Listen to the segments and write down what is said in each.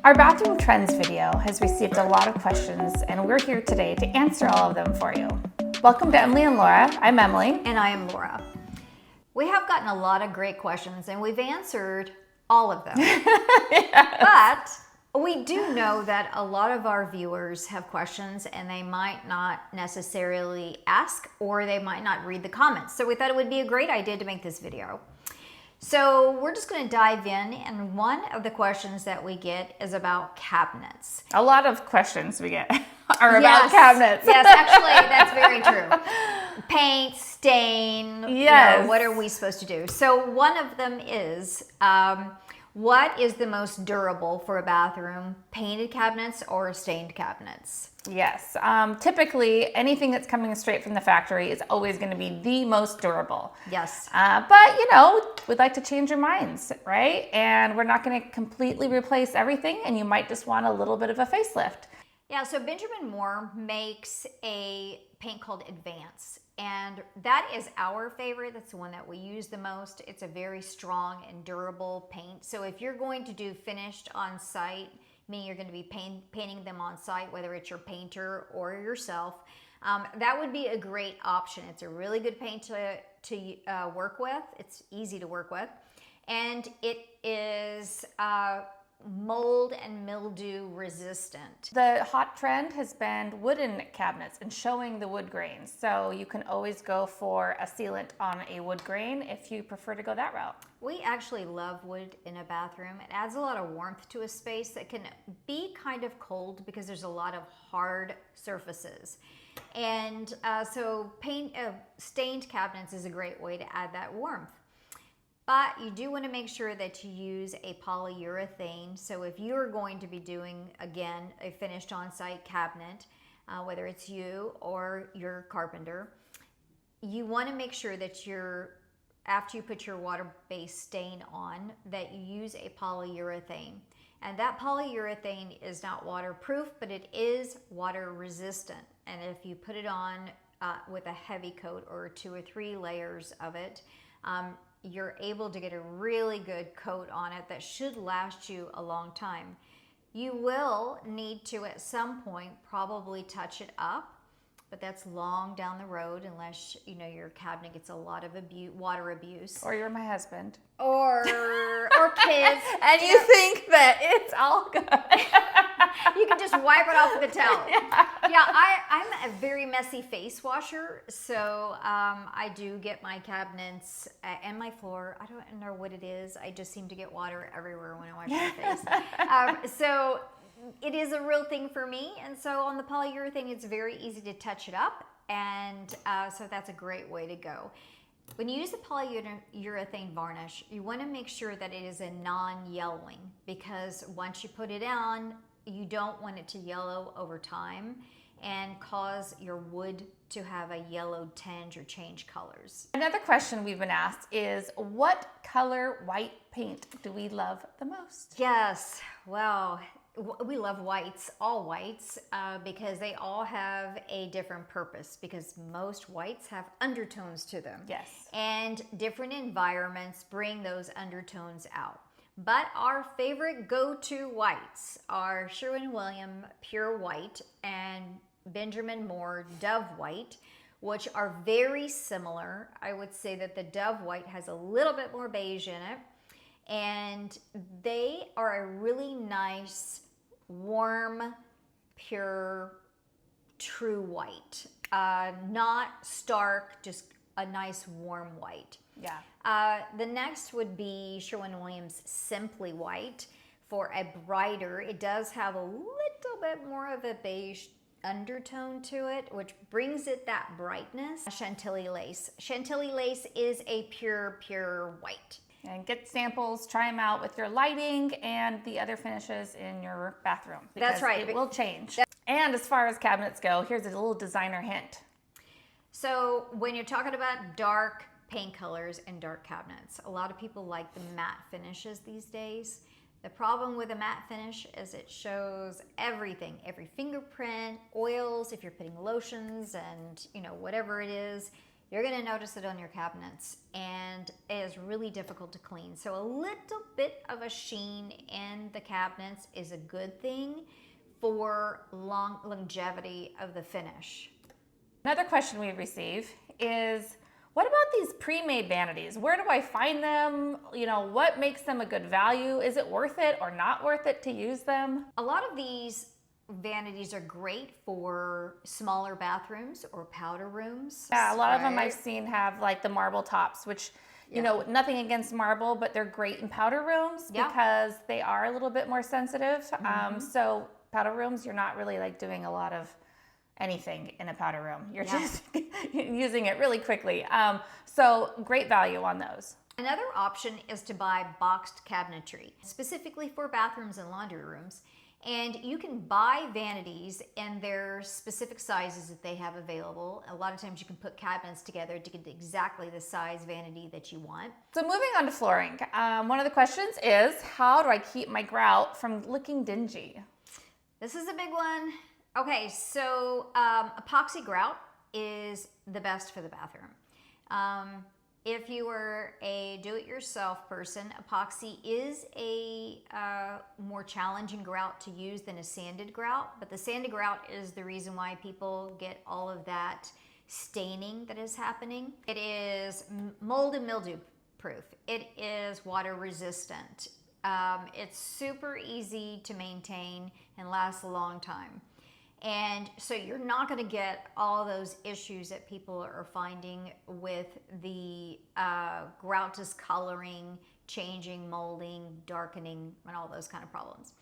Our bathroom trends video has received a lot of questions, and we're here today to answer all of them for you. Welcome to Emilee and Lora. I'm Emilee. And I am Lora. We have gotten a lot of great questions, and we've answered all of them. Yes. But we do know that a lot of our viewers have questions, and they might not necessarily ask, or they might not read the comments. So we thought it would be a great idea to make this video. So we're just going to dive in, and one of the questions that we get is about cabinets. A lot of questions we get are about cabinets. Yes, actually, that's very true. Paint, stain, yes. What are we supposed to do? So one of them is, what is the most durable for a bathroom, painted cabinets or stained cabinets? Yes, typically anything that's coming straight from the factory is always going to be the most durable. Yes. But, you know, we'd like to change your minds, right? And we're not going to completely replace everything, and you might just want a little bit of a facelift. Yeah, so Benjamin Moore makes a paint called Advance, and that is our favorite. That's the one that we use the most. It's a very strong and durable paint. So if you're going to do finished on site, meaning you're going to be painting them on site, whether it's your painter or yourself, that would be a great option. It's a really good paint to work with. It's easy to work with, and it is mold and mildew resistant. The hot trend has been wooden cabinets and showing the wood grains. So you can always go for a sealant on a wood grain if you prefer to go that route. We actually love wood in a bathroom. It adds a lot of warmth to a space that can be kind of cold because there's a lot of hard surfaces. And so stained cabinets is a great way to add that warmth. But you do want to make sure that you use a polyurethane. So if you're going to be doing, again, a finished on-site cabinet, whether it's you or your carpenter, you want to make sure that after you put your water-based stain on, that you use a polyurethane. And that polyurethane is not waterproof, but it is water resistant. And if you put it on with a heavy coat or 2 or 3 layers of it, you're able to get a really good coat on it that should last you a long time. You will need to, at some point, probably touch it up, but that's long down the road unless your cabinet gets a lot of water abuse. Or you're my husband. Or kids. And you think that it's all good. You can just wipe it off with a towel. Yeah, I'm a very messy face washer, so I do get my cabinets and my floor. I don't know what it is. I just seem to get water everywhere when I wash my face. So it is a real thing for me, and so on the polyurethane, it's very easy to touch it up, and so that's a great way to go. When you use the polyurethane varnish, you want to make sure that it is a non-yellowing, because once you put it on, you don't want it to yellow over time and cause your wood to have a yellow tinge or change colors. Another question we've been asked is, what color white paint do we love the most? Yes, well, we love whites, all whites, because they all have a different purpose, because most whites have undertones to them. Yes. And different environments bring those undertones out. But our favorite go-to whites are Sherwin-Williams Pure White and Benjamin Moore Dove White, which are very similar. I would say that the Dove White has a little bit more beige in it, and they are a really nice, warm, pure, true white. Not stark, just a nice warm white. Yeah. The next would be Sherwin-Williams Simply White for a brighter. It does have a little bit more of a beige undertone to it, which brings it that brightness. Chantilly Lace. Chantilly Lace is a pure white. And get samples, try them out with your lighting and the other finishes in your bathroom. That's right. It will change. And as far as cabinets go, here's a little designer hint. So when you're talking about dark paint colors and dark cabinets, a lot of people like the matte finishes these days. The problem with a matte finish is it shows everything, every fingerprint, oils, if you're putting lotions and whatever it is, you're going to notice it on your cabinets, and it is really difficult to clean. So a little bit of a sheen in the cabinets is a good thing for longevity of the finish. Another question we receive is, what about these pre-made vanities? Where do I find them? You know, what makes them a good value? Is it worth it or not worth it to use them? A lot of these vanities are great for smaller bathrooms or powder rooms. Yeah, a lot of them right? I've seen have like the marble tops, which, you know, nothing against marble, but they're great in powder rooms because they are a little bit more sensitive. So powder rooms, you're not really like doing a lot of anything in a powder room. You're just using it really quickly. So great value on those. Another option is to buy boxed cabinetry, specifically for bathrooms and laundry rooms. And you can buy vanities in their specific sizes that they have available. A lot of times you can put cabinets together to get exactly the size vanity that you want. So moving on to flooring. One of the questions is, how do I keep my grout from looking dingy? This is a big one. Okay, so epoxy grout is the best for the bathroom. If you are a do-it-yourself person, epoxy is a more challenging grout to use than a sanded grout, but the sanded grout is the reason why people get all of that staining that is happening. It is mold and mildew proof. It is water resistant. It's super easy to maintain and lasts a long time. And so you're not going to get all those issues that people are finding with the grout discoloring, changing, molding, darkening, and all those kind of problems.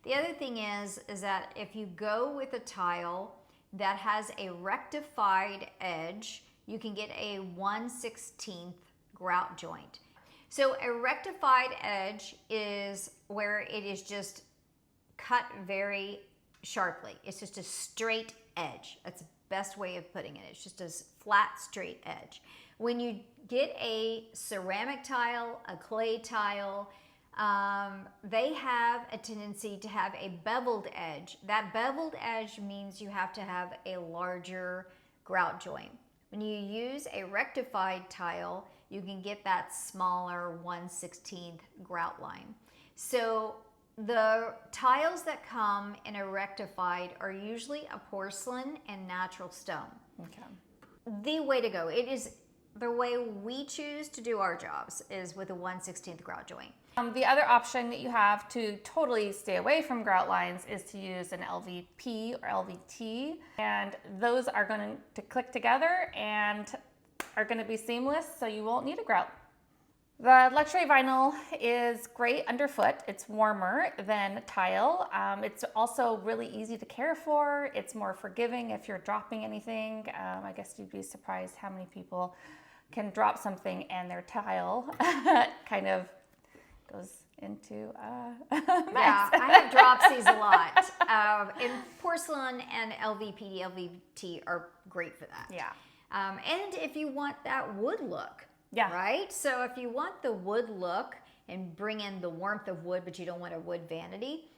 The other thing is that if you go with a tile that has a rectified edge, you can get a 1/16 grout joint. So a rectified edge is where it is just cut very sharply. It's just a straight edge. That's the best way of putting it. It's just a flat, straight edge. When you get a ceramic tile, a clay tile, they have a tendency to have a beveled edge. That beveled edge means you have to have a larger grout joint. When you use a rectified tile, you can get that smaller 1/16 grout line. So the tiles that come in a rectified are usually a porcelain and natural stone. Okay. The way to go. It is the way we choose to do our jobs is with a 1/16 grout joint. The other option that you have to totally stay away from grout lines is to use an LVP or LVT, and those are going to click together and are going to be seamless, so you won't need a grout. The luxury vinyl is great underfoot. It's warmer than tile. It's also really easy to care for. It's more forgiving if you're dropping anything. I guess you'd be surprised how many people can drop something and their tile kind of goes into a mess. Yeah, I have dropsies a lot. And porcelain and LVP, LVT are great for that. Yeah. And if you want that wood look, Yeah. right? So if you want the wood look and bring in the warmth of wood, but you don't want a wood vanity,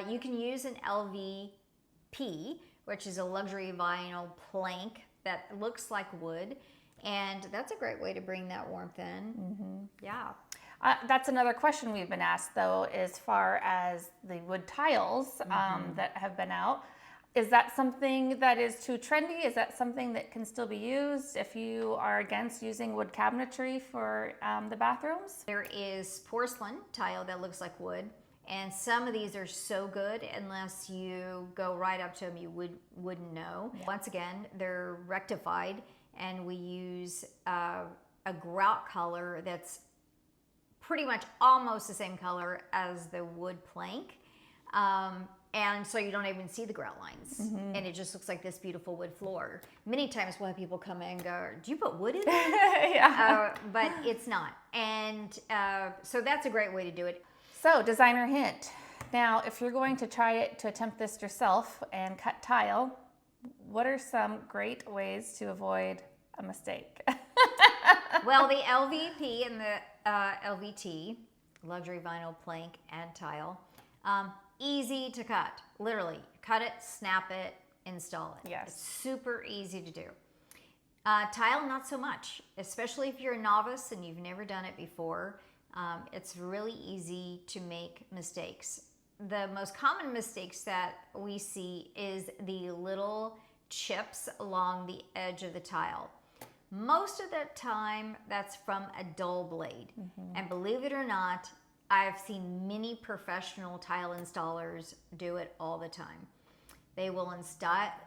you can use an LVP, which is a luxury vinyl plank that looks like wood. And that's a great way to bring that warmth in. Mm-hmm. Yeah. That's another question we've been asked, though, as far as the wood tiles that have been out. Is that something that is too trendy? Is that something that can still be used if you are against using wood cabinetry for the bathrooms? There is porcelain tile that looks like wood, and some of these are so good unless you go right up to them, you wouldn't know. Yeah. Once again, they're rectified, and we use a grout color that's pretty much almost the same color as the wood plank. And so you don't even see the grout lines. Mm-hmm. And it just looks like this beautiful wood floor. Many times we'll have people come in and go, do you put wood in there? Yeah. But it's not. And so that's a great way to do it. So, designer hint. Now, if you're going to try it to attempt this yourself and cut tile, what are some great ways to avoid a mistake? Well, the LVP and the LVT, luxury vinyl plank and tile, easy to cut. Literally, cut it, snap it, install it. Yes. It's super easy to do. Tile, not so much, especially if you're a novice and you've never done it before. It's really easy to make mistakes. The most common mistakes that we see is the little chips along the edge of the tile. Most of the time, that's from a dull blade. And believe it or not, I've seen many professional tile installers do it all the time. They will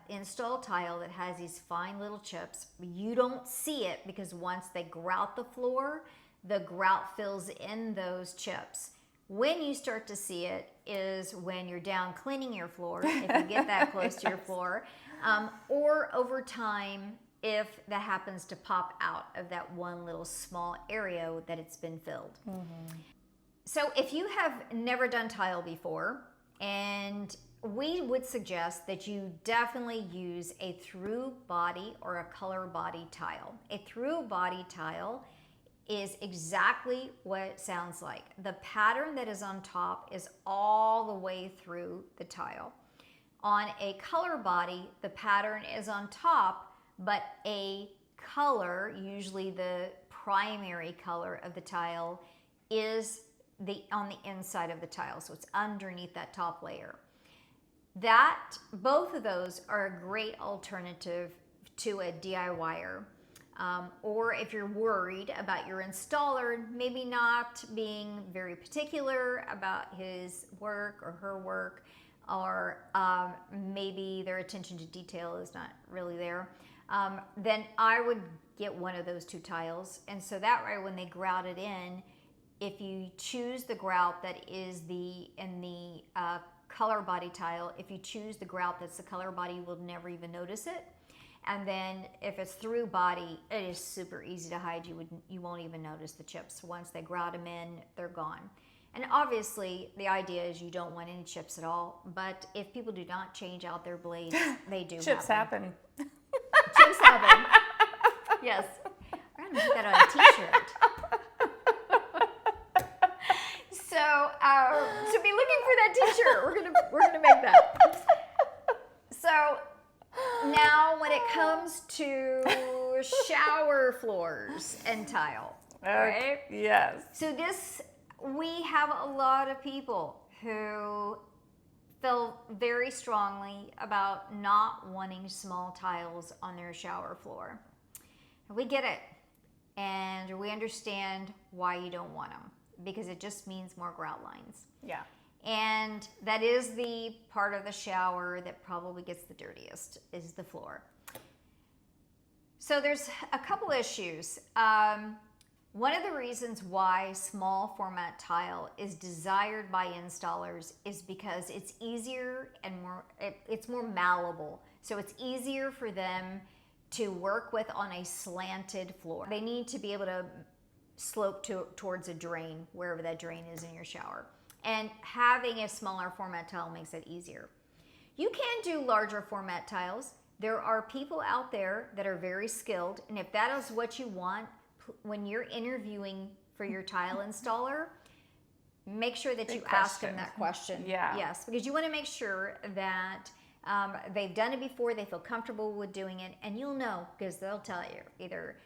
install tile that has these fine little chips. You don't see it because once they grout the floor, the grout fills in those chips. When you start to see it is when you're down cleaning your floor, if you get that close to your floor, or over time, if that happens to pop out of that one little small area that it's been filled. So if you have never done tile before, and we would suggest that you definitely use a through body or a color body tile. A through body tile is exactly what it sounds like. The pattern that is on top is all the way through the tile. On a color body, the pattern is on top, but a color, usually the primary color of the tile, is on the inside of the tile, so it's underneath that top layer. Both of those are a great alternative to a DIYer. Or if you're worried about your installer maybe not being very particular about his work or her work, or maybe their attention to detail is not really there, then I would get one of those two tiles. And so that way when they grout it in, if you choose the grout that is in the color body tile, if you choose the grout that's the color body, you will never even notice it. And then if it's through body, it is super easy to hide. You won't even notice the chips. Once they grout them in, they're gone. And obviously, the idea is you don't want any chips at all. But if people do not change out their blades, they do. Chips happen. Chips happen. Yes. I'm gonna put that on a T-shirt. So be looking for that T-shirt. We're gonna make that. So now, when it comes to shower floors and tile, right? Yes. So we have a lot of people who feel very strongly about not wanting small tiles on their shower floor. We get it, and we understand why you don't want them, because it just means more grout lines. Yeah. And that is the part of the shower that probably gets the dirtiest, is the floor. So there's a couple issues. One of the reasons why small format tile is desired by installers is because it's easier and it's more malleable. So it's easier for them to work with on a slanted floor. They need to be able to slope towards a drain, wherever that drain is in your shower. And having a smaller format tile makes it easier. You can do larger format tiles. There are people out there that are very skilled, and if that is what you want, when you're interviewing for your tile installer, make sure that you ask them that question. Yeah. Yes, because you want to make sure that they've done it before, they feel comfortable with doing it, and you'll know, because they'll tell you either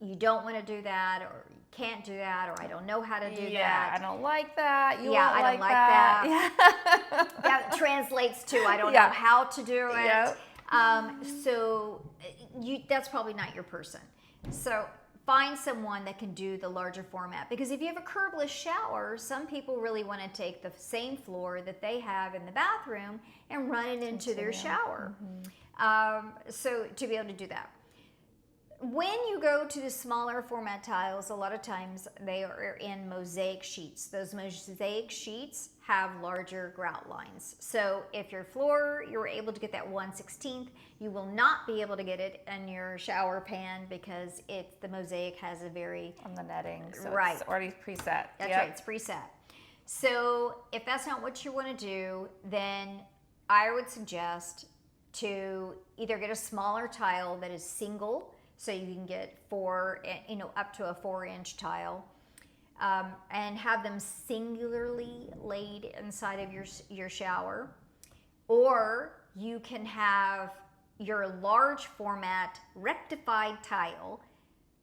you don't want to do that, or you can't do that, or I don't know how to do that. Yeah, I don't like that. I don't like that. Yeah. That translates to I don't know how to do it. Yep. So that's probably not your person. So find someone that can do the larger format, because if you have a curbless shower, some people really want to take the same floor that they have in the bathroom and run it into their shower. So to be able to do that. When you go to the smaller format tiles, a lot of times they are in mosaic sheets. Those mosaic sheets have larger grout lines. So if your floor, you're able to get that 1/16, you will not be able to get it in your shower pan, because the mosaic has a very... On the netting, so right. It's already preset. That's right, it's preset. So if that's not what you want to do, then I would suggest to either get a smaller tile that is single, so you can get up to a 4-inch tile, and have them singularly laid inside of your shower. Or you can have your large format rectified tile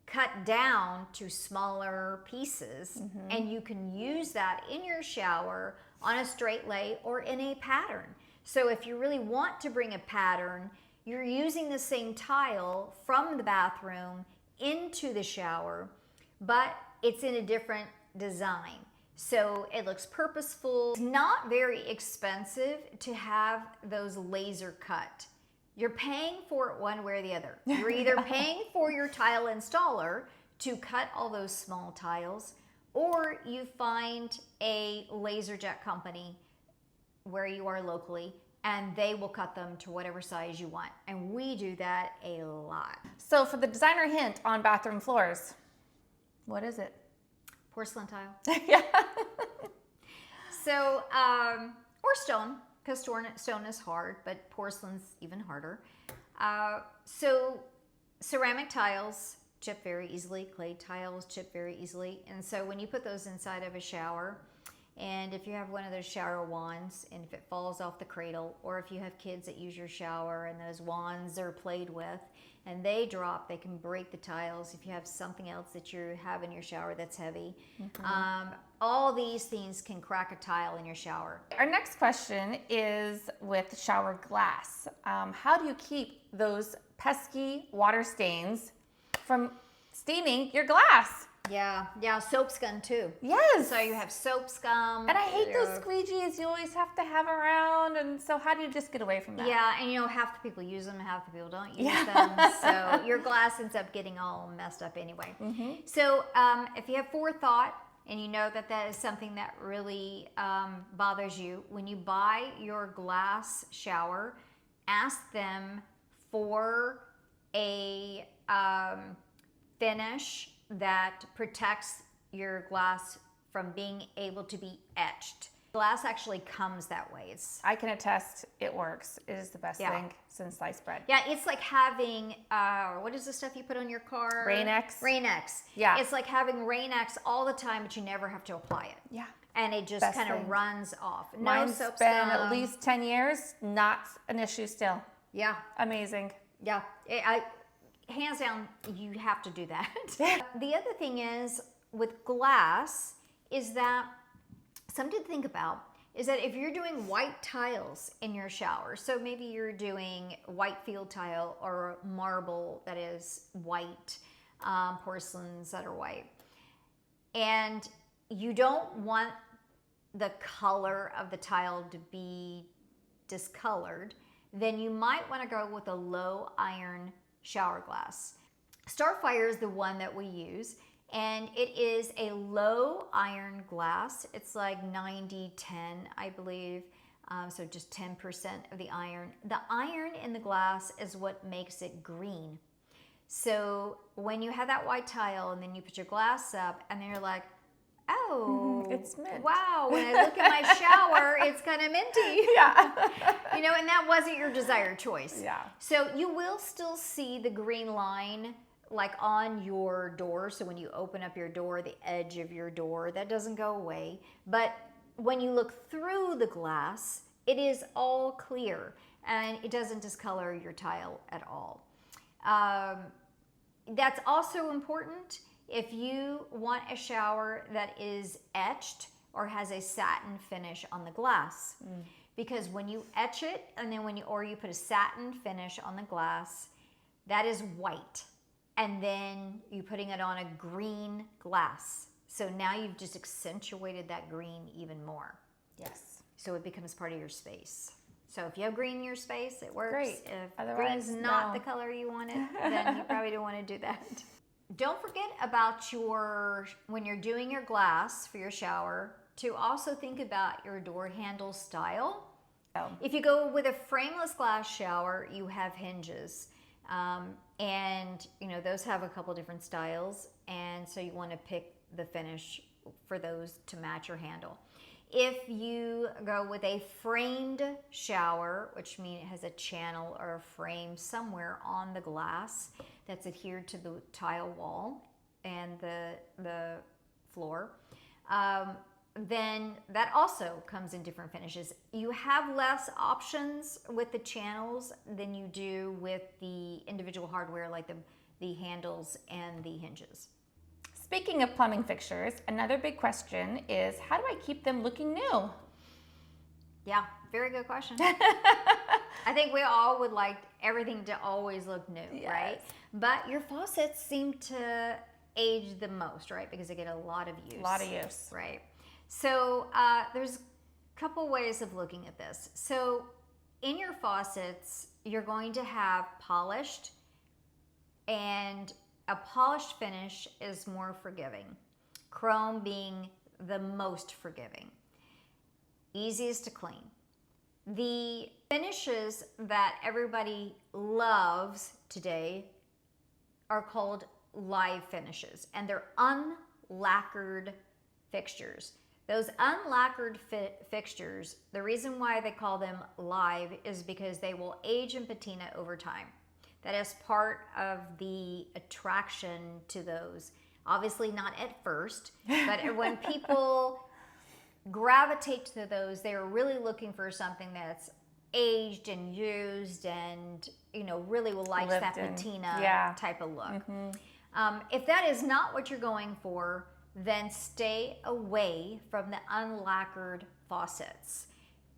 cut down to smaller pieces, and you can use that in your shower on a straight lay or in a pattern. So if you really want to bring a pattern, you're using the same tile from the bathroom into the shower, but it's in a different design. So it looks purposeful. It's not very expensive to have those laser cut. You're paying for it one way or the other. You're either paying for your tile installer to cut all those small tiles, or you find a laser jet company where you are locally, and they will cut them to whatever size you want. And we do that a lot. So for the designer hint on bathroom floors, what is it? Porcelain tile. Yeah. So, or stone, because stone is hard, but porcelain's even harder. So ceramic tiles chip very easily, clay tiles chip very easily. And so when you put those inside of a shower, and if you have one of those shower wands, and if it falls off the cradle, or if you have kids that use your shower and those wands are played with and they drop, they can break the tiles. If you have something else that you have in your shower that's heavy, all these things can crack a tile in your shower. Our next question is with shower glass. How do you keep those pesky water stains from staining your glass? Yeah, soap scum too. Yes. So you have soap scum. And I hate those squeegees you always have to have around. And so how do you just get away from that? Yeah, and half the people use them, half the people don't use them. So your glass ends up getting all messed up anyway. So if you have forethought and you know that that is something that really bothers you, when you buy your glass shower, ask them for a finish that protects your glass from being able to be etched. Glass actually comes that way. I can attest it works. It is the best thing since sliced bread. Yeah, it's like having, what is the stuff you put on your car? Rain-X. Rain-X. Yeah. It's like having Rain-X all the time, but you never have to apply it. Yeah. And it just kind of runs off. Mine's no soap been scum. at least 10 years, not an issue still. Yeah. Amazing. Yeah. Hands down, you have to do that. The other thing is with glass is that something to think about is that if you're doing white tiles in your shower, so maybe you're doing white field tile or marble that is white, porcelains that are white, and you don't want the color of the tile to be discolored, then you might want to go with a low iron shower glass. Starfire is the one that we use, and it is a low iron glass. It's like 90-10, I believe, so just 10% of the iron. The iron in the glass is what makes it green. So when you have that white tile and then you put your glass up and then you're like, oh, it's mint. Wow, when I look in my shower, it's kind of minty. Yeah. And that wasn't your desired choice. Yeah. So you will still see the green line like on your door. So when you open up your door, the edge of your door, that doesn't go away. But when you look through the glass, it is all clear and it doesn't discolor your tile at all. That's also important if you want a shower that is etched or has a satin finish on the glass. Because when you etch it and then you put a satin finish on the glass, that is white. And then you're putting it on a green glass. So now you've just accentuated that green even more. Yes. So it becomes part of your space. So if you have green in your space, it works. Great. If Otherwise, green's not no. the color you wanted, then you probably don't want to do that. Don't forget about when you're doing your glass for your shower, to also think about your door handle style. Oh. If you go with a frameless glass shower, you have hinges. And those have a couple different styles. And so you want to pick the finish for those to match your handle. If you go with a framed shower, which means it has a channel or a frame somewhere on the glass that's adhered to the tile wall and the floor, then that also comes in different finishes. You have less options with the channels than you do with the individual hardware, like the handles and the hinges. Speaking of plumbing fixtures, another big question is, how do I keep them looking new? Yeah, very good question. I think we all would like everything to always look new, Yes. right? But your faucets seem to age the most, right? Because they get a lot of use. A lot of use. Right. So there's a couple ways of looking at this. So in your faucets, you're going to have polished, and a polished finish is more forgiving. Chrome being the most forgiving. Easiest to clean. The finishes that everybody loves today are called live finishes, and they're unlacquered fixtures. Those unlacquered fixtures, the reason why they call them live is because they will age in patina over time. That is part of the attraction to those. Obviously not at first, but when people gravitate to those, they're really looking for something that's aged and used and, really will like that patina type of look. If that is not what you're going for, then stay away from the unlacquered faucets.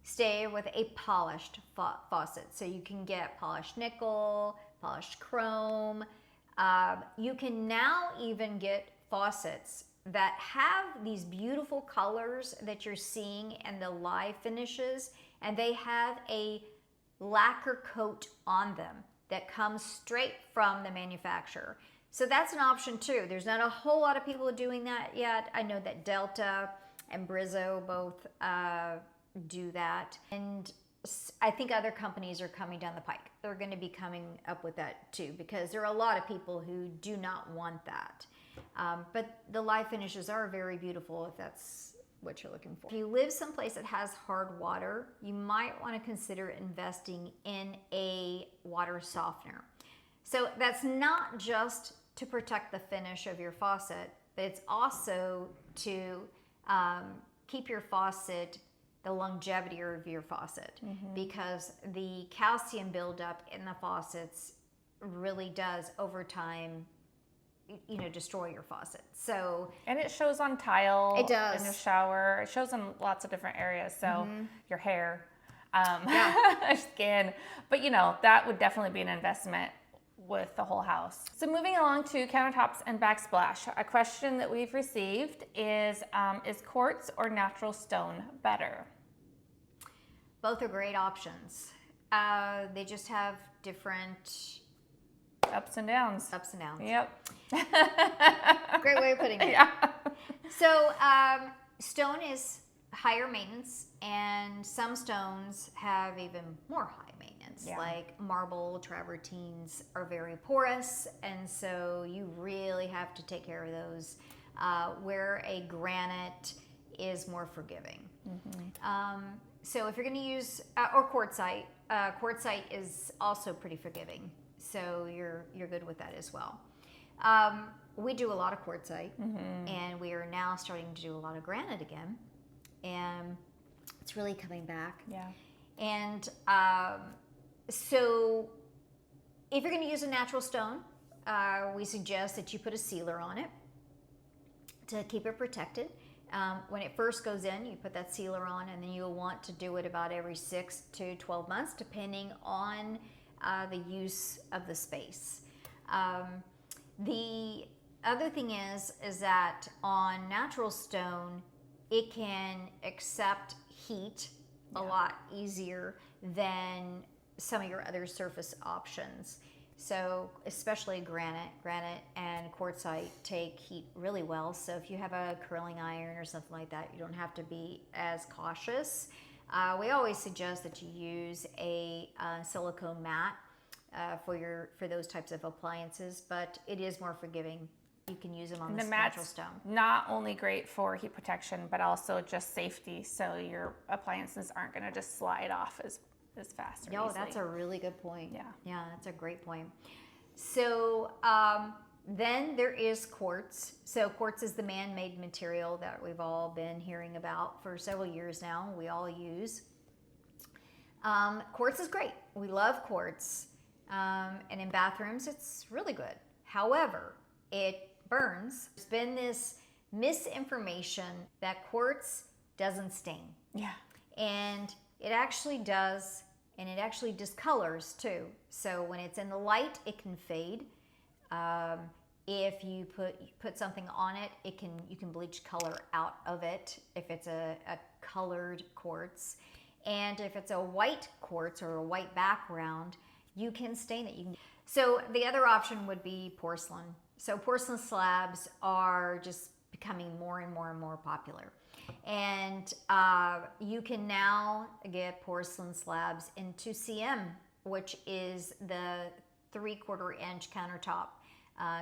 Stay with a polished faucet. So you can get polished nickel, polished chrome. You can now even get faucets that have these beautiful colors that you're seeing in the live finishes, and they have a lacquer coat on them that comes straight from the manufacturer. So that's an option too. There's not a whole lot of people doing that yet. I know that Delta and Brizzo both do that. And I think other companies are coming down the pike. They're going to be coming up with that too, because there are a lot of people who do not want that. But the live finishes are very beautiful if that's what you're looking for. If you live someplace that has hard water, you might want to consider investing in a water softener. So that's not just to protect the finish of your faucet, but it's also to keep your faucet, the longevity of your faucet, because the calcium buildup in the faucets really does over time destroy your faucet. So, and it shows on tile. It does. In your shower. It shows in lots of different areas. So your hair, skin, but that would definitely be an investment with the whole house. So moving along to countertops and backsplash, a question that we've received is quartz or natural stone better? Both are great options. They just have different ups and downs. Yep. Great Great way of putting it. Yeah. So stone is higher maintenance, and some stones have even more high maintenance. Yeah. Like marble travertines are very porous, and so you really have to take care of those, where a granite is more forgiving. So if you're going to use or quartzite is also pretty forgiving, so you're good with that as well. We do a lot of quartzite, and we are now starting to do a lot of granite again, and it's really coming back. Yeah. And so if you're going to use a natural stone, we suggest that you put a sealer on it to keep it protected. When it first goes in, you put that sealer on, and then you'll want to do it about every 6 to 12 months, depending on the use of the space. The other thing is that on natural stone, it can accept heat a lot easier than some of your other surface options. So especially granite and quartzite take heat really well. So if you have a curling iron or something like that, you don't have to be as cautious. We always suggest that you use a silicone mat for those types of appliances, but it is more forgiving. You can use them on the natural stone. Not only great for heat protection, but also just safety, so your appliances aren't going to just slide off as fast or easily. That's a really good point. Yeah. Yeah, that's a great point. So Then there is quartz. So quartz is the man-made material that we've all been hearing about for several years now. We all use. Quartz is great. We love quartz. And in bathrooms, it's really good. However, it burns. There's been this misinformation that quartz doesn't stain. Yeah. And it actually does, and it actually discolors too. So when it's in the light, it can fade. If you put something on it, you can bleach color out of it if it's a colored quartz. And if it's a white quartz or a white background, you can stain it. So the other option would be porcelain. So porcelain slabs are just becoming more and more and more popular. And you can now get porcelain slabs in 2cm, which is the 3/4 inch countertop.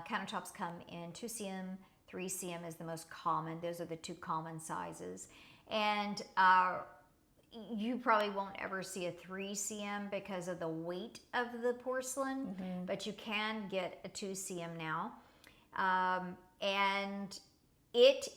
Countertops come in 2cm, 3cm is the most common. Those are the two common sizes. And you probably won't ever see a 3cm because of the weight of the porcelain, but you can get a 2cm now. And it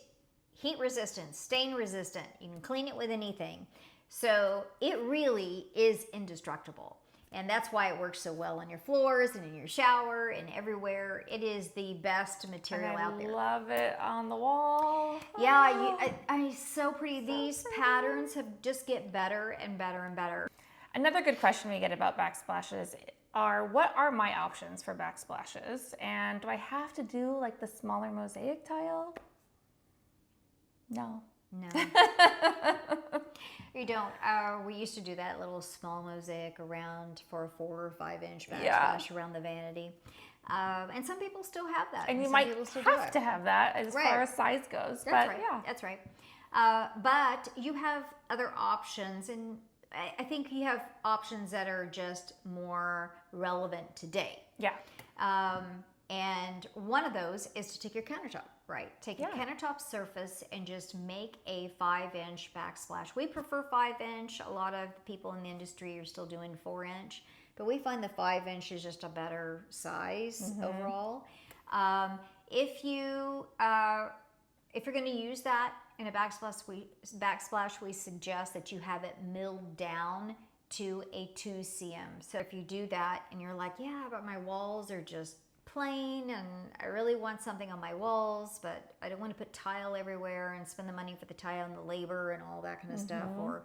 heat resistant, stain resistant. You can clean it with anything. So it really is indestructible. And that's why it works so well on your floors and in your shower and everywhere. It is the best material out there. I love it on the wall. Yeah, so pretty. These patterns have just get better and better and better. Another good question we get about backsplashes are, what are my options for backsplashes? And do I have to do like the smaller mosaic tile? No. No. You don't. We used to do that little small mosaic around for a 4 or 5 inch backsplash around the vanity. And some people still have that. And you might have to have that as far as size goes. That's right. Yeah. That's right. But you have other options, and I think you have options that are just more relevant today. Yeah. And one of those is to take your countertop, right? Take your countertop surface and just make a 5-inch backsplash. We prefer 5-inch. A lot of people in the industry are still doing 4-inch, but we find the 5-inch is just a better size overall. If you're going to use that in a backsplash, we suggest that you have it milled down to a 2cm. So if you do that and you're like, yeah, but my walls are just plain and I really want something on my walls, but I don't want to put tile everywhere and spend the money for the tile and the labor and all that kind of stuff, or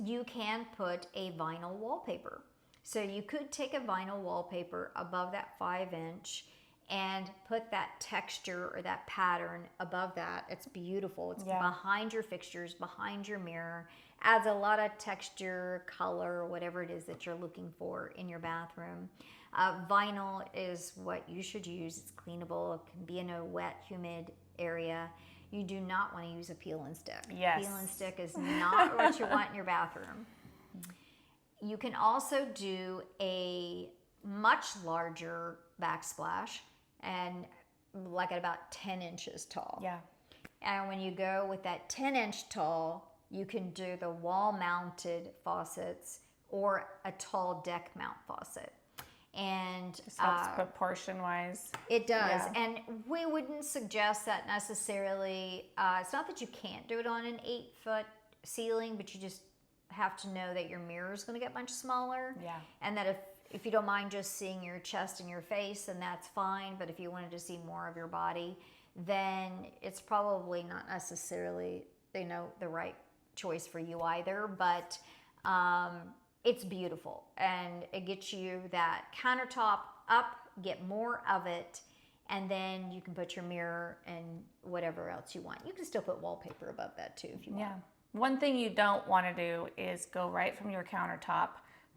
you can put a vinyl wallpaper. So you could take a vinyl wallpaper above that 5-inch and put that texture or that pattern above that. It's beautiful. It's behind your fixtures, behind your mirror. Adds a lot of texture, color, whatever it is that you're looking for in your bathroom. Vinyl is what you should use. It's cleanable. It can be in a wet, humid area. You do not want to use a peel and stick. Yes. Peel and stick is not what you want in your bathroom. You can also do a much larger backsplash, and like at about 10 inches tall. Yeah. And when you go with that 10-inch tall, you can do the wall-mounted faucets or a tall deck mount faucet. And just helps proportion-wise. It does. Yeah. And we wouldn't suggest that necessarily. It's not that you can't do it on an 8-foot ceiling, but you just have to know that your mirror is going to get much smaller. Yeah. And that if you don't mind just seeing your chest and your face, then that's fine. But if you wanted to see more of your body, then it's probably not necessarily, the right choice for you either. But it's beautiful, and it gets you that countertop up, get more of it, and then you can put your mirror and whatever else you want. You can still put wallpaper above that too if you want. Yeah. One thing you don't want to do is go right from your countertop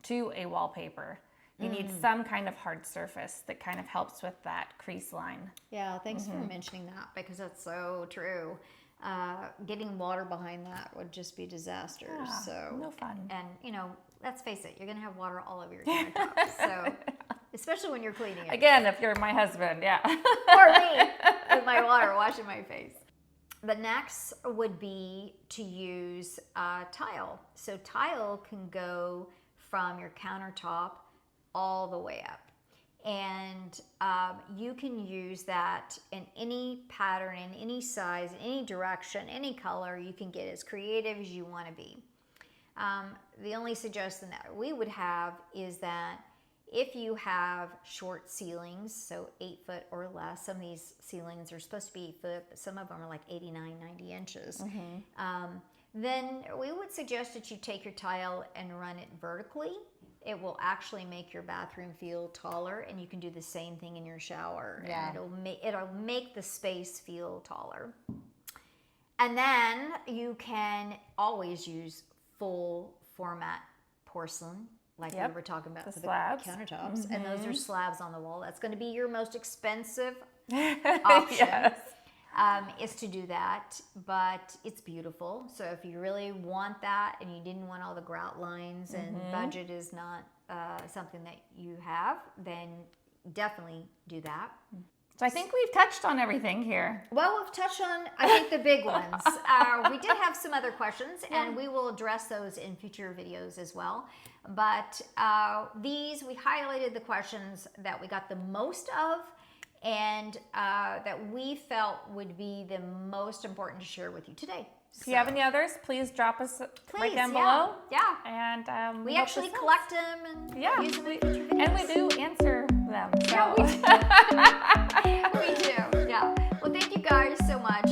to a wallpaper. You need some kind of hard surface that kind of helps with that crease line. Yeah, thanks for mentioning that, because that's so true. Getting water behind that would just be disaster. Yeah, so no fun. And let's face it, you're gonna have water all over your countertops. So especially when you're cleaning it. Again, if you're my husband, yeah. Or me with my water washing my face. The next would be to use tile. So tile can go from your countertop all the way up. And you can use that in any pattern, in any size, in any direction, any color. You can get as creative as you want to be. The only suggestion that we would have is that if you have short ceilings, so 8 foot or less, some of these ceilings are supposed to be 8 foot, but some of them are like 89, 90 inches. Then we would suggest that you take your tile and run it vertically. It will actually make your bathroom feel taller, and you can do the same thing in your shower. Yeah. And it'll make the space feel taller. And then you can always use full format porcelain, like we were talking about the for slabs. the countertops. And those are slabs on the wall. That's going to be your most expensive Yes. is to do that, but it's beautiful. So if you really want that and you didn't want all the grout lines and budget is not something that you have, then definitely do that. So I think we've touched on everything here. Well, we've touched on, I think, the big ones. We did have some other questions, and we will address those in future videos as well. But these, we highlighted the questions that we got the most of, and that we felt would be the most important to share with you today. If you have any others, please drop us right down yeah, below. Yeah. And We hope actually this collect them and use them in future videos. and we do answer them. So. Yeah, we do. We do. Yeah. Well, thank you guys so much